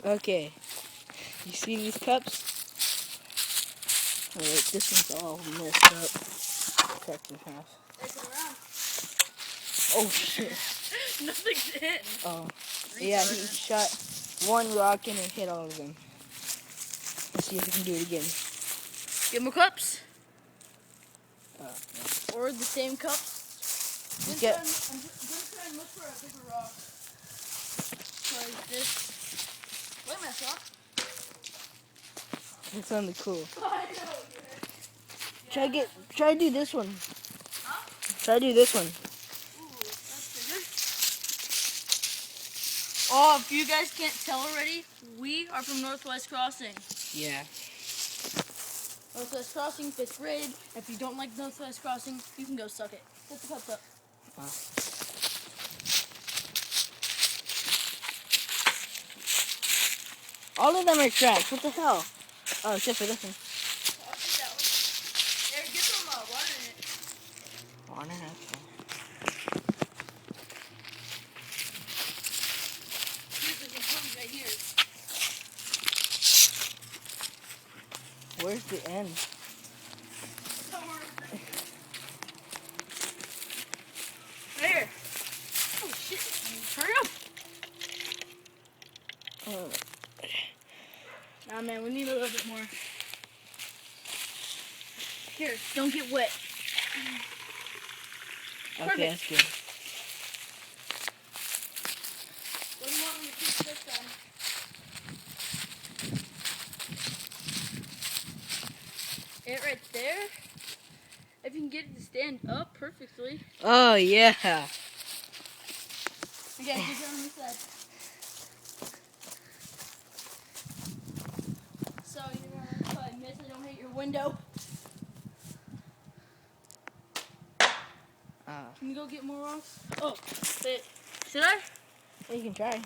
Okay. You see these cups? Oh, wait, this one's all messed up. Cracked in half. Oh, shit. Nothing's hitting. Oh. Yeah, he shot one rock in and hit all of them. Let's see if we can do it again. Get more cups. No. Or the same cups. I'm gonna try and look for a bigger rock. Try this. Wait, my sock. It's only cool. I know. Try do this one. Huh? Try do this one. Ooh, that's bigger. Oh, if you guys can't tell already, we are from Northwest Crossing. Yeah. Northwest Crossing, 5th grade. If you don't like Northwest Crossing, you can go suck it. Get the cups up. Wow. All of them are cracked. What the hell? Oh, except for this one. I'll take that one. Eric, get some water in it. Water, okay. Here's the component right here. Where's the end? Somewhere. Right here. Oh shit. Hurry up. Nah, man, we need a little bit more. Here, don't get wet. Okay, Perfect. that's good. What do you want me to keep this on? It right there. If you can get it to stand up perfectly. Oh, yeah. Okay, get it on this side. So you're gonna probably miss it, don't hit your window. Can you go get more rocks? Oh, wait. Should I? You can try.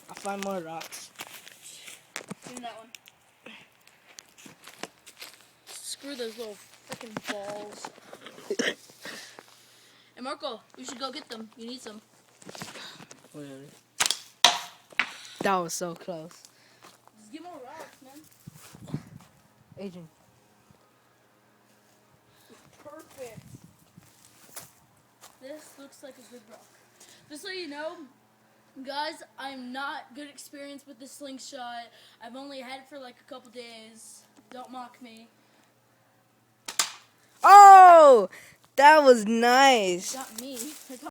I'll find more rocks. Give me that one. Screw those little freaking balls. Hey Marco, we should go get them. You need some. Whatever. That was so close. Just get more rocks, man. Adrian. Perfect. This looks like a good rock. Just so you know, guys, I'm not good experience with this slingshot. I've only had it for like a couple days. Don't mock me. Oh! That was nice. Got me.